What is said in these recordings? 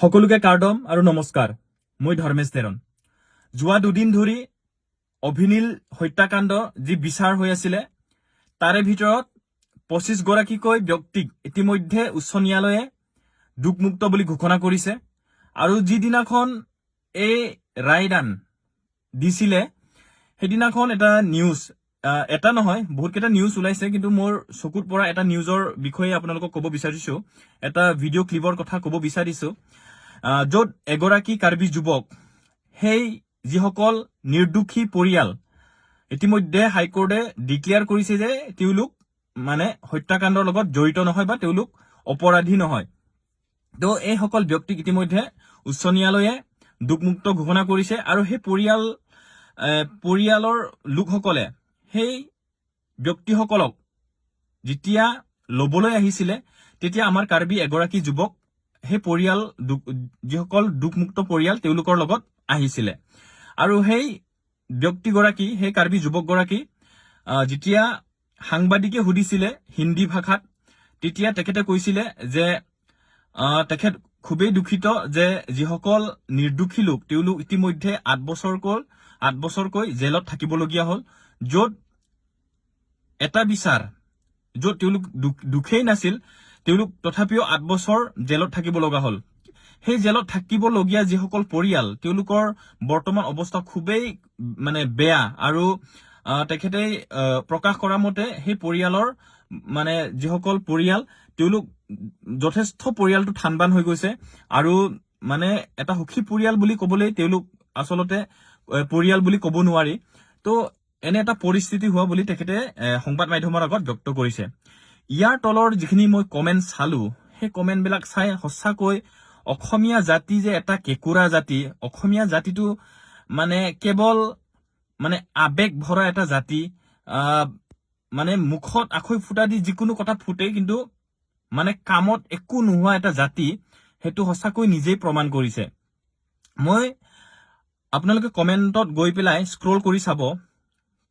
সকলোকে কাৰ্ডম আৰু নমস্কাৰ। মই ধৰ্মেশ তেৰণ। যোৱা দুদিন ধৰি অভিনীল হত্যাকাণ্ড যি বিচাৰ হৈ আছিলে তাৰে ভিতৰত 25 গৰাকীকৈ ব্যক্তিক ইতিমধ্যে উচ্চ ন্যায়ালয়ে দুখমুক্ত বুলি ঘোষণা কৰিছে। আৰু যিদিনাখন এই ৰায়দান দিছিলে সেইদিনাখন এটা নিউজ এটা নহয় বহুতকেইটা নিউজ ওলাইছে, কিন্তু মোৰ চকুত পৰা এটা নিউজৰ বিষয়ে আপোনালোকক ক'ব বিচাৰিছো, এটা ভিডিঅ' ক্লিপৰ কথা ক'ব বিচাৰিছো, য'ত এগৰাকী কাৰ্বি যুৱক, সেই যিসকল নিৰ্দোষী পৰিয়াল ইতিমধ্যে হাইকোৰ্টে ডিক্লেয়াৰ কৰিছে যে তেওঁলোক মানে হত্যাকাণ্ডৰ লগত জড়িত নহয় বা তেওঁলোক অপৰাধী নহয়। তো এইসকল ব্যক্তিক ইতিমধ্যে উচ্চ ন্যায়ালয়ে দুখমুক্ত ঘোষণা কৰিছে। আৰু সেই পৰিয়ালৰ লোকসকলে সেই ব্যক্তিসকলক যেতিয়া ল'বলৈ আহিছিলে তেতিয়া আমাৰ কাৰ্বি এগৰাকী যুৱক সেই পৰিয়াল যিসকল দুখমুক্ত পৰিয়াল তেওঁলোকৰ লগত আহিছিলে। আৰু সেই ব্যক্তিগৰাকী, সেই কাৰ্বি যুৱকগৰাকী যেতিয়া সাংবাদিকে সুধিছিলে হিন্দী ভাষাত, তেতিয়া তেখেতে কৈছিলে যে তেখেত খুবেই দুখিত যে যিসকল নিৰ্দোষী লোক তেওঁলোক ইতিমধ্যে 8 বছৰকৈ জেলত থাকিবলগীয়া হ'ল, য'ত এটা বিচাৰ য'ত তেওঁলোক দুখেই নাছিল তেওঁলোক তথাপিও 8 বছৰ জেলত থাকিব লগা হ'ল। সেই জেলত থাকিবলগীয়া যিসকল পৰিয়াল তেওঁলোকৰ বৰ্তমান অৱস্থা খুবেই মানে বেয়া। আৰু তেখেতে প্ৰকাশ কৰা মতে সেই পৰিয়ালৰ মানে যিসকল পৰিয়াল তেওঁলোক যথেষ্ট পৰিয়ালটো ঠানবান হৈ গৈছে। আৰু মানে এটা সুখী পৰিয়াল বুলি ক'বলৈ তেওঁলোক আচলতে পৰিয়াল বুলি ক'ব নোৱাৰি। তো এনে এটা পৰিস্থিতি হোৱা বুলি তেখেতে সংবাদ মাধ্যমৰ আগত ব্যক্ত কৰিছে। ইয়াৰ তলৰ যিখিনি মই কমেণ্ট চালো সেই কমেণ্টবিলাক চাই সঁচাকৈ অসমীয়া জাতি যে এটা কেঁকুৰা জাতি, অসমীয়া জাতিটো মানে কেৱল মানে আৱেগ ভৰা এটা জাতি, মানে মুখত আখৈ ফুটা দি যিকোনো কথা ফুটে কিন্তু মানে কামত একো নোহোৱা এটা জাতি, সেইটো সঁচাকৈ নিজেই প্ৰমাণ কৰিছে। মই আপোনালোকে কমেণ্টত গৈ পেলাই স্ক্ৰল কৰি চাব,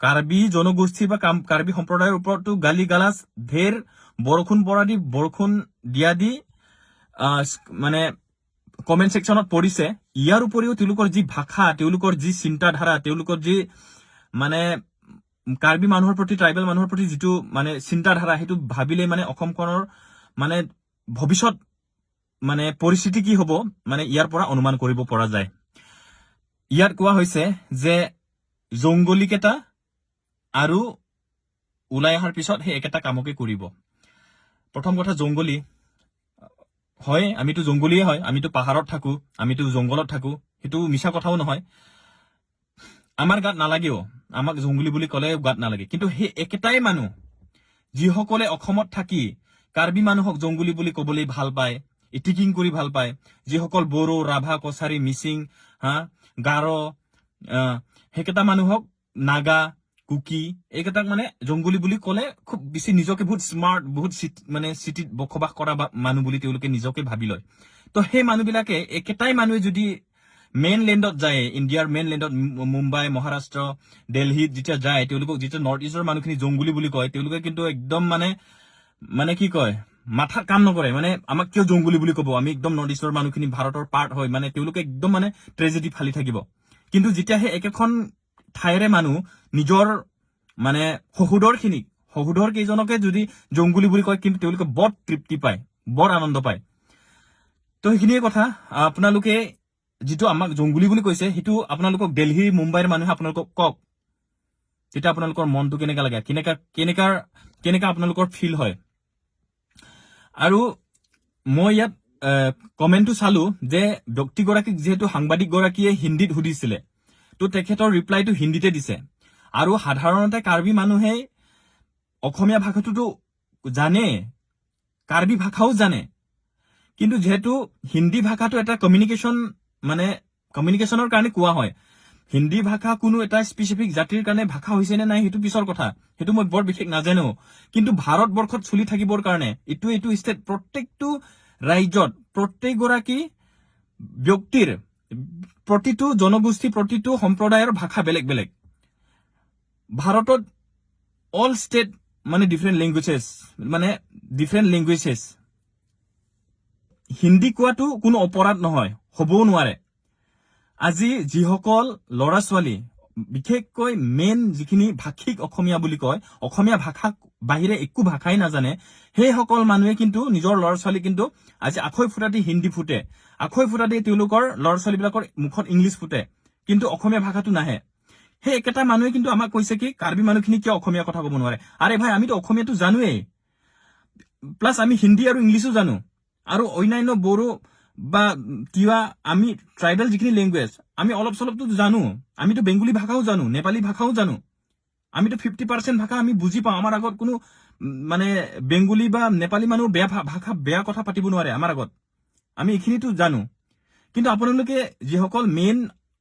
কাৰ্বি জনগোষ্ঠী বা কাৰ্বি সম্প্ৰদায়ৰ ওপৰতো গালি গালাজ ঢেৰ বৰষুণ দিয়া দি মানে কমেণ্ট ছেকশ্যনত পৰিছে। ইয়াৰ উপৰিও তেওঁলোকৰ যি ভাষা, তেওঁলোকৰ যি চিন্তাধাৰা, তেওঁলোকৰ যি মানে কাৰ্বি মানুহৰ প্ৰতি, ট্ৰাইবেল মানুহৰ প্ৰতি যিটো মানে চিন্তাধাৰা, সেইটো ভাবিলে মানে অসমখনৰ মানে ভৱিষ্যত মানে পৰিস্থিতি কি হ'ব মানে ইয়াৰ পৰা অনুমান কৰিব পৰা যায়। ইয়াত কোৱা হৈছে যে জংগলীকেইটা আৰু ওলাই অহাৰ পিছত সেই একেটা কামকে কৰিব। প্ৰথম কথা, জংগলী হয়, আমিতো জংগলীয়ে হয়, আমিতো পাহাৰত থাকো, আমিতো জংগলত থাকো, সেইটো মিছা কথাও নহয়। আমাৰ গাত নালাগেও, আমাক জংগলী বুলি ক'লে গাত নালাগে। কিন্তু সেই একেটাই মানুহ যিসকলে অসমত থাকি কাৰ্বি মানুহক জংগলী বুলি ক'বলৈ ভাল পায়, ইটিকিং কৰি ভাল পায়, যিসকল বড়ো, ৰাভা, কছাৰী, মিচিং, গাৰো, সেইকেইটা মানুহক নাগা, কুকি, এইকেইটাক মানে জংগলী বুলি ক'লে খুব বেছি নিজকে বহুত স্মাৰ্ট, বহুত মানে চিটিত বসবাস কৰা মানুহ বুলি তেওঁলোকে নিজকে ভাবি লয়। তো সেই মানুহবিলাকে একেটাই মানুহে যদি মেইন লেণ্ডত যায়, ইণ্ডিয়াৰ মেইন লেণ্ডত মুম্বাই, মহাৰাষ্ট্ৰ, দিল্লীত যেতিয়া যায়, তেওঁলোকক যেতিয়া নৰ্থ ইষ্টৰ মানুহখিনি জংগলী বুলি কয়, তেওঁলোকে কিন্তু একদম মানে কি কয়, মাথাত কাম নকৰে। মানে আমাক কিয় জংগলী বুলি ক'ব, আমি একদম নৰ্থ ইষ্টৰ মানুহখিনি ভাৰতৰ পাৰ্ট হয়, মানে তেওঁলোকে একদম মানে ট্ৰেজেডি ফালি থাকিব। কিন্তু যেতিয়া সেই একেখন ঠাইৰে মানুহ নিজৰ মানে শহুধৰ কেইজনকে যদি জংগলী বুলি কয়, কিন্তু তেওঁলোকে বৰ তৃপ্তি পায়, বৰ আনন্দ পায়। তো সেইখিনিয়ে কথা। আপোনালোকে যিটো আমাক জংগলী বুলি কৈছে সেইটো আপোনালোকক দিল্লী, মুম্বাইৰ মানুহে আপোনালোকক কওক, তেতিয়া আপোনালোকৰ মনটো কেনেকা লাগে, কেনেকা আপোনালোকৰ ফিল হয়। আৰু মই ইয়াত কমেণ্টটো চালো যে ব্যক্তিগৰাকীক যিহেতু সাংবাদিকগৰাকীয়ে হিন্দীত সুধিছিলে, তো তেখেতৰ ৰিপ্লাইটো হিন্দীতে দিছে। আৰু সাধাৰণতে কাৰ্বি মানুহে অসমীয়া ভাষাটোতো জানে, কাৰ্বি ভাষাও জানে, কিন্তু যিহেতু হিন্দী ভাষাটো এটা কমিউনিকেশ্যনৰ কাৰণে কোৱা হয়, হিন্দী ভাষা কোনো এটা স্পেচিফিক জাতিৰ কাৰণে ভাষা হৈছে নে নাই সেইটো পিছৰ কথা, সেইটো মই বৰ বিশেষ নাজানো। কিন্তু ভাৰতবৰ্ষত চলি থাকিবৰ কাৰণে এইটো ষ্টেট, প্ৰত্যেকটো ৰাজ্যত প্ৰত্যেকগৰাকী ব্যক্তিৰ, প্ৰতিটো জনগোষ্ঠী, প্ৰতিটো সম্প্ৰদায়ৰ ভাষা বেলেগ বেলেগ। ভাৰতত অল ষ্টেট মানে ডিফাৰেণ্ট লেংগুৱেজেছ হিন্দী কোৱাটো কোনো অপৰাধ নহয়, হ'বও নোৱাৰে। আজি যিসকল ল'ৰা ছোৱালী বিশেষকৈ মেইন যিখিনি ভাষিক অসমীয়া বুলি কয়, অসমীয়া ভাষাক বাহিৰে একো ভাষাই নাজানে, সেইসকল মানুহে কিন্তু নিজৰ ল'ৰা ছোৱালী কিন্তু আজি আখৈ ফুটা দি হিন্দী ফুটে, আখৈ ফুটা দি তেওঁলোকৰ ল'ৰা ছোৱালীবিলাকৰ মুখত ইংলিছ ফুটে, কিন্তু অসমীয়া ভাষাটো নাহে। সেই একেটা মানুহে কিন্তু আমাক কৈছে কি কাৰ্বি মানুহখিনি কিয় অসমীয়া কথা ক'ব নোৱাৰে। আৰে ভাই, আমিতো অসমীয়াটো জানোৱেই, প্লাছ আমি হিন্দী আৰু ইংলিছো জানো, আৰু অন্যান্য বড়ো বা কিবা আমি ট্ৰাইবেল যিখিনি লেংগুৱেজ আমি অলপ চলপতো জানো। আমিতো বেংগলী ভাষাও জানো, নেপালী ভাষাও জানো। আমিতো 50% ভাষা আমি বুজি পাওঁ। আমাৰ আগত কোনো মানে বেংগলী বা নেপালী মানুহ বেয়া কথা পাতিব নোৱাৰে আমাৰ আগত। আমি এইখিনিতো জানো। কিন্তু আপোনালোকে যিসকল মেইন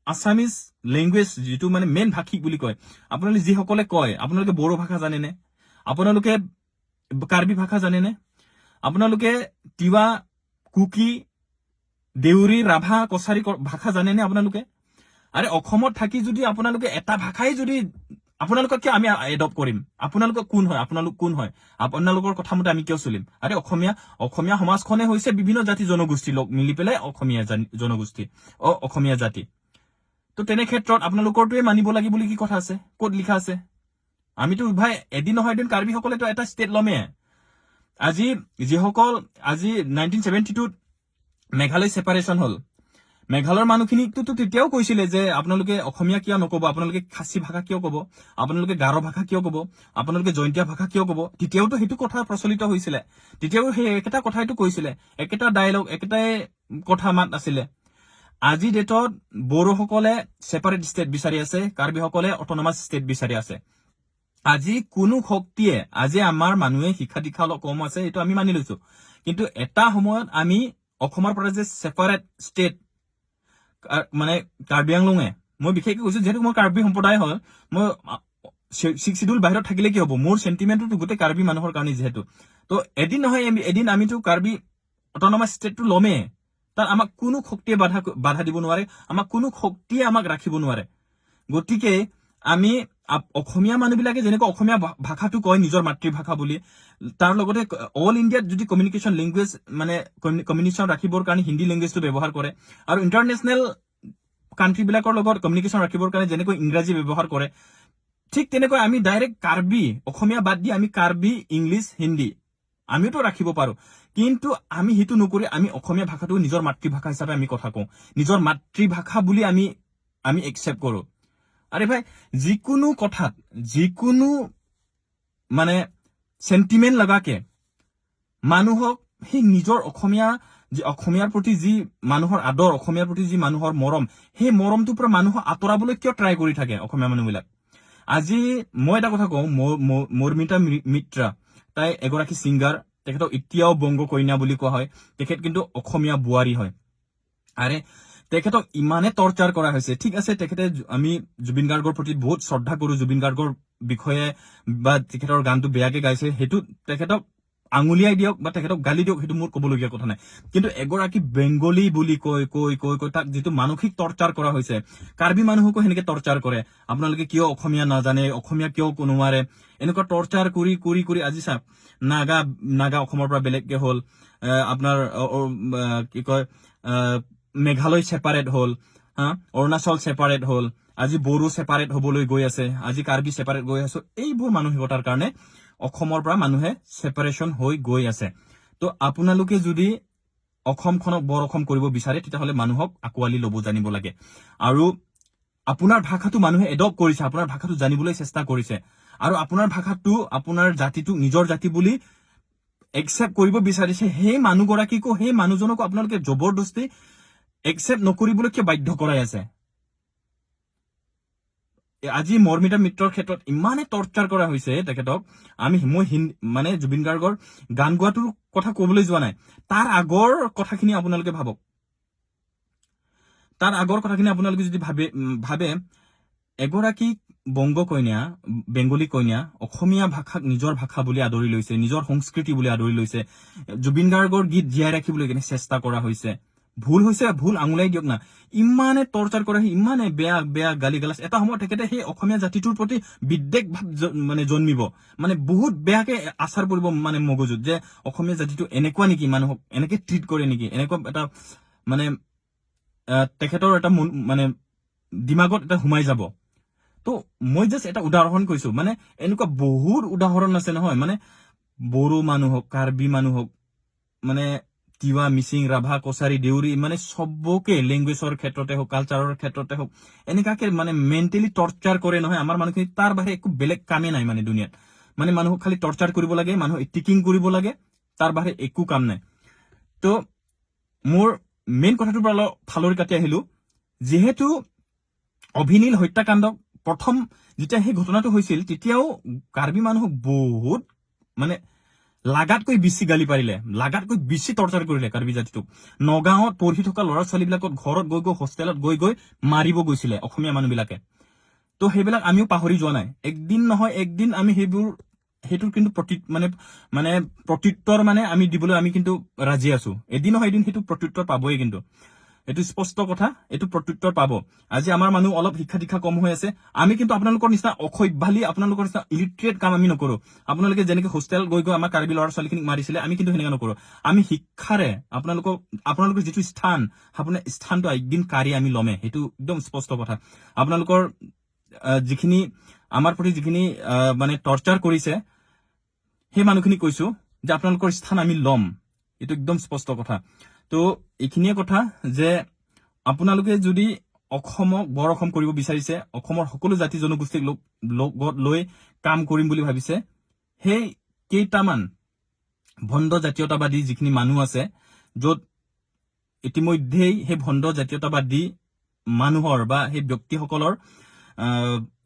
আছামিজ লেংগুৱেজ, যিটো মানে মেইন ভাষিক বুলি কয়, আপোনালোকে যিসকলে কয়, আপোনালোকে বড়ো ভাষা জানেনে? আপোনালোকে কাৰ্বি ভাষা জানেনে? আপোনালোকে তিৱা, কুকি, দেউৰী, ৰাভা, কছাৰী ভাষা জানেনে আপোনালোকে? আৰে অসমত থাকি যদি আপোনালোকে এটা ভাষাই যদি আপোনালোকক কিয় আমি এডপ্ট কৰিম? আপোনালোকক কোন হয়? আপোনালোক কোন হয়? আপোনালোকৰ কথা মতে আমি কিয় চলিম? আৰে অসমীয়া সমাজখনে হৈছে বিভিন্ন জাতি জনগোষ্ঠী লগ মিলি পেলাই অসমীয়া জনগোষ্ঠী, অসমীয়া জাতি। তো তেনে ক্ষেত্ৰত আপোনালোকৰটোৱে মানিব লাগিব বুলি কি কথা আছে? ক'ত লিখা আছে? আমিতো ভাই এদিন নহয় এদিন কাৰ্বিসকলেতো এটা ষ্টেট ল'মে। আজি 1972 মেঘালয় ছেপাৰেশ্যন হ'ল। মেঘালয়ৰ মানুহখিনিকতো তেতিয়াও কৈছিলে যে আপোনালোকে অসমীয়া কিয় নক'ব, আপোনালোকে খাচী ভাষা কিয় ক'ব, আপোনালোকে গাৰো ভাষা কিয় ক'ব, আপোনালোকে জয়ন্তীয়া ভাষা কিয় ক'ব। তেতিয়াওতো সেইটো কথা প্ৰচলিত হৈছিলে, তেতিয়াও সেই একেটা কথাইতো কৈছিলে, একেটা ডায়লগ, একেটাই কথা মাত আছিলে। আজি ডেটত বড়োসকলে ছেপাৰেট ষ্টেট বিচাৰি আছে, কাৰ্বিসকলে অট'নমাছ ষ্টেট বিচাৰি আছে। আজি কোনো শক্তিয়ে, আজি আমাৰ মানুহে শিক্ষা দীক্ষা অলপ কম আছে, এইটো আমি মানি লৈছো, কিন্তু এটা সময়ত আমি অসমৰ পৰা যে ছেপাৰেট ষ্টেট মানে কাৰ্বি আংলঙে, মই বিশেষকৈ কৈছো যিহেতু মই কাৰ্বি সম্প্ৰদায় হয়, মই 6 শিডিউল বাহিৰত থাকিলে কি হ'ব, মোৰ চেণ্টিমেণ্টটো গোটেই কাৰ্বি মানুহৰ কাৰণে যিহেতু। তো এদিন নহয় এদিন আমিতো কাৰ্বি অট'নমাছ ষ্টেটটো ল'মেই। তাত আমাক কোনো শক্তিয়ে বাধা দিব নোৱাৰে, আমাক কোনো শক্তিয়ে আমাক ৰাখিব নোৱাৰে। গতিকে আমি অসমীয়া মানুহবিলাকে যেনেকৈ অসমীয়া ভাষাটো কয় নিজৰ মাতৃভাষা বুলি, তাৰ লগতে অল ইণ্ডিয়াত যদি কমিউনিকেশ্যন লেংগুৱেজ মানে কমিউনিকেশ্যন ৰাখিবৰ কাৰণে হিন্দী লেংগুৱেজটো ব্যৱহাৰ কৰে, আৰু ইণ্টাৰনেশ্যনেল কাণ্ট্ৰিবিলাকৰ লগত কমিউনিকেশ্যন ৰাখিবৰ কাৰণে যেনেকৈ ইংৰাজী ব্যৱহাৰ কৰে, ঠিক তেনেকৈ আমি ডাইৰেক্ট কাৰ্বি, অসমীয়া বাদ দি আমি কাৰ্বি, ইংলিছ, হিন্দী আমিওতো ৰাখিব পাৰো। কিন্তু আমি সেইটো নকৰি আমি অসমীয়া ভাষাটো নিজৰ মাতৃভাষা হিচাপে আমি কথা কওঁ, নিজৰ মাতৃভাষা বুলি আমি একচেপ্ট কৰো। আৰে ভাই, যিকোনো কথাত যিকোনো মানে চেণ্টিমেণ্ট লগাকে মানুহক সেই নিজৰ অসমীয়াৰ প্ৰতি যি মানুহৰ আদৰ, অসমীয়াৰ প্ৰতি যি মানুহৰ মৰম, সেই মৰমটোৰ পৰা মানুহক আঁতৰাবলৈ কিয় ট্ৰাই কৰি থাকে অসমীয়া মানুহবিলাক? আজি মই এটা কথা কওঁ, মৌমিতা মিত্ৰা, তাই এগৰাকী ছিংগাৰ, তেখেতক এতিয়াও বংগ কন্যা বুলি কোৱা হয়, তেখেত কিন্তু অসমীয়া বোৱাৰী হয়। আৰে তেখেতক ইমানে টৰ্চাৰ কৰা হৈছে। ঠিক আছে, তেখেতে আমি জুবিন গাৰ্গৰ প্ৰতি বহুত শ্ৰদ্ধা কৰো, জুবিন গাৰ্গৰ বিষয়ে বা তেখেতৰ গানটো বেয়াকে গাইছে, সেইটো তেখেতক আঙুলিয়াই দিয়ক বা তেখেতক গালি দিয়ক, সেইটো মোৰ ক'বলগীয়া কথা নাই। কিন্তু এগৰাকী বেংগলী বুলি কৈ তাক যিটো মানসিক টৰ্চাৰ কৰা হৈছে, কাৰ্বি মানুহকো সেনেকে টৰ্চাৰ কৰে, আপোনালোকে কিয় অসমীয়া নাজানে, অসমীয়া কিয় নোৱাৰে, এনেকুৱা টৰ্চাৰ কৰি আজি চাওক, নাগা অসমৰ পৰা বেলেগকে হ'ল, আপোনাৰ কি কয় মেঘালয় ছেপাৰেট হ'ল, অৰুণাচল ছেপাৰেট হ'ল, আজি বড়ো ছেপাৰেট হ'বলৈ গৈ আছে, আজি কাৰ্বি ছেপাৰেট গৈ আছে। এইবোৰ মানসিকতাৰ কাৰণে অসমৰ পৰা মানুহে ছেপাৰেশ্যন হৈ গৈ আছে। তো আপোনালোকে যদি অসমখনক বৰ অসম কৰিব বিচাৰে, তেতিয়াহ'লে মানুহক আঁকোৱালি ল'ব জানিব লাগে। আৰু আপোনাৰ ভাষাটো মানুহে এডপ্ট কৰিছে, আপোনাৰ ভাষাটো জানিবলৈ চেষ্টা কৰিছে, আৰু আপোনাৰ ভাষাটো, আপোনাৰ জাতিটোক নিজৰ জাতি বুলি একচেপ্ট কৰিব বিচাৰিছে। সেই মানুহগৰাকীকো, সেই মানুহজনকো আপোনালোকে জবৰদস্তি একচেপ্ট নকৰিবলৈ কিয় বাধ্য কৰাই আছে? আজি মৌমিতা মিত্ৰৰ ক্ষেত্ৰত ইমানে টৰ্চাৰ কৰা হৈছে তেখেতক। মই মানে জুবিন গাৰ্গৰ গান গোৱাটোৰ কথা ক'বলৈ যোৱা নাই, তাৰ আগৰ কথাখিনি আপোনালোকে ভাবক। তাৰ আগৰ কথাখিনি আপোনালোকে যদি ভাবে, এগৰাকী বংগ কন্যা, বেংগলী কন্যা অসমীয়া ভাষাক নিজৰ ভাষা বুলি আদৰি লৈছে, নিজৰ সংস্কৃতি বুলি আদৰি লৈছে, জুবিন গাৰ্গৰ গীত জীয়াই ৰাখিবলৈ চেষ্টা কৰা হৈছে, ভুল হৈছে ভুল আঙুলাই দিয়ক না ইমানে টৰ্চাৰ কৰে ইমানে বেয়া বেয়া গালি গালাজ এটা সময়ত তেখেতে সেই অসমীয়া জাতিটোৰ প্ৰতি বিদ্বেষ ভাৱ মানে জন্মিব মানে বহুত বেয়াকে আচাৰ পৰিব মানে মগজুত যে অসমীয়া জাতিটো এনেকুৱা নেকি মানুহক এনেকে ট্ৰিট কৰে নেকি এনেকুৱা এটা মানে তেখেতৰ এটা মানে দিমাগত এটা সোমাই যাব তো মই জাষ্ট এটা উদাহৰণ কৈছো মানে এনেকুৱা বহুত উদাহৰণ আছে নহয় মানে বড়ো মানুহ হওক কাৰ্বি মানুহ হওক মানে তিৱা মিচিং ৰাভা কছাৰী দেউৰী মানে সবকে লেংগুৱেজৰ ক্ষেত্ৰতে হওক কালচাৰৰ ক্ষেত্ৰতে হওক এনেকুৱাকে মানে মেণ্টেলি টৰ্চাৰ কৰে নহয় আমাৰ মানুহখিনি তাৰ বাহিৰে একো বেলেগ কামেই নাই মানে দুনিয়াত মানে মানুহক খালি টৰ্চাৰ কৰিব লাগে মানুহক টিকিং কৰিব লাগে তাৰ বাহিৰে একো কাম নাই তো মোৰ মেইন কথাটোৰ পৰা অলপ ফালৰি কাটি আহিলো যিহেতু অভিনীল হত্যাকাণ্ড প্ৰথম যেতিয়া সেই ঘটনাটো হৈছিল তেতিয়াও কাৰ্বি মানুহক বহুত মানে লাগাতকৈ বেছি গালি পাৰিলে লাগাতকৈ বেছি টৰ্চাৰ কৰিলে কাৰ্বি জাতিটোক নগাঁৱত পঢ়ি থকা ল'ৰা ছোৱালীবিলাকক ঘৰত গৈ গৈ হোষ্টেলত গৈ গৈ মাৰিব গৈছিলে অসমীয়া মানুহবিলাকে তো সেইবিলাক আমিও পাহৰি যোৱা নাই একদিন নহয় একদিন আমি সেইটোৰ কিন্তু প্ৰত্যুত্তৰ মানে আমি দিবলৈ আমি কিন্তু ৰাজি আছো এদিন নহয় এদিন সেইটো প্ৰত্যুত্তৰ পাবই কিন্তু এইটো স্পষ্ট কথা এইটো প্ৰত্যুত্তৰ পাব আজি আমাৰ মানুহ অলপ শিক্ষা দীক্ষা কম হৈ আছে আমি কিন্তু আপোনালোকৰ নিচিনা অসভ্যালী আপোনালোকৰ নিচিনা ইলিট্ৰেট কাম আমি নকৰো আপোনালোকে যেনেকে হোষ্টেল গৈ গৈ আমাৰ কাৰ্বি ল'ৰা ছোৱালীখিনিক মাৰিছিলে আমি কিন্তু সেনেকা নকৰো আমি শিক্ষাৰে আপোনালোকৰ যিটো স্থান আপোনাৰ স্থানটো একদিন কাঢ়ি আমি ল'মে সেইটো একদম স্পষ্ট কথা আপোনালোকৰ যিখিনি আমাৰ প্ৰতি যিখিনি মানে টৰ্চাৰ কৰিছে সেই মানুহখিনি কৈছো যে আপোনালোকৰ স্থান আমি ল'ম এইটো একদম স্পষ্ট কথা তো এইখিনিয়ে কথা যে আপোনালোকে যদি অসমক বৰ অসম কৰিব বিচাৰিছে অসমৰ সকলো জাতি জনগোষ্ঠীক লগত লৈ কাম কৰিম বুলি ভাবিছে সেই কেইটামান ভণ্ড জাতীয়তাবাদী যিখিনি মানুহ আছে য'ত ইতিমধ্যেই সেই ভণ্ড জাতীয়তাবাদী মানুহৰ বা সেই ব্যক্তিসকলৰ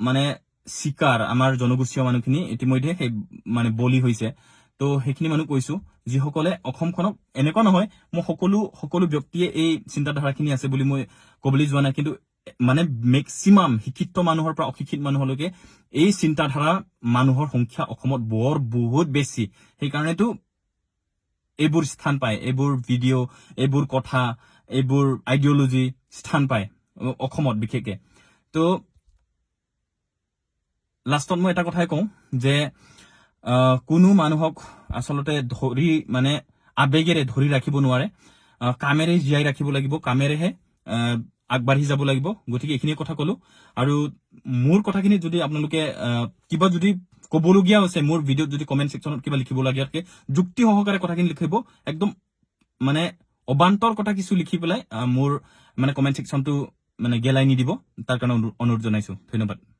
মানে চিকাৰ আমাৰ জনগোষ্ঠীয় মানুহখিনি ইতিমধ্যে সেই মানে বলি হৈছে তো সেইখিনি মানুহ কৈছো যিসকলে অসমখনক এনেকুৱা নহয় মই সকলো ব্যক্তিয়ে এই চিন্তাধাৰাখিনি আছে বুলি মই ক'বলৈ যোৱা নাই কিন্তু মানে মেক্সিমাম শিক্ষিত মানুহৰ পৰা অশিক্ষিত মানুহলৈকে এই চিন্তাধাৰা মানুহৰ সংখ্যা অসমত বহুত বেছি সেইকাৰণেতো এইবোৰ স্থান পায় এইবোৰ ভিডিঅ' এইবোৰ কথা এইবোৰ আইডিঅলজি স্থান পায় অসমত বিশেষকে তো লাষ্টত মই এটা কথাই কওঁ যে কোনো মানুহক আচলতে ধৰি মানে আবেগেৰে ধৰি ৰাখিব নোৱাৰে কামেৰে জীয়াই ৰাখিব লাগিব কামেৰেহে আগবাঢ়ি যাব লাগিব গতিকে এইখিনি কথা ক'লো আৰু মোৰ কথাখিনি যদি আপোনালোকে কিবা যদি ক'বলগীয়া আছে মোৰ ভিডিঅ'ত যদি কমেণ্ট ছেকশ্যনত কিবা লিখিব লাগে যুক্তি সহকাৰে কথাখিনি লিখিব একদম মানে অবান্তৰ কথা কিছু লিখি পেলাই মোৰ মানে কমেণ্ট ছেকশ্যনটো মানে গেলাই নিদিব তাৰ কাৰণে অনুৰোধ জনাইছো ধন্যবাদ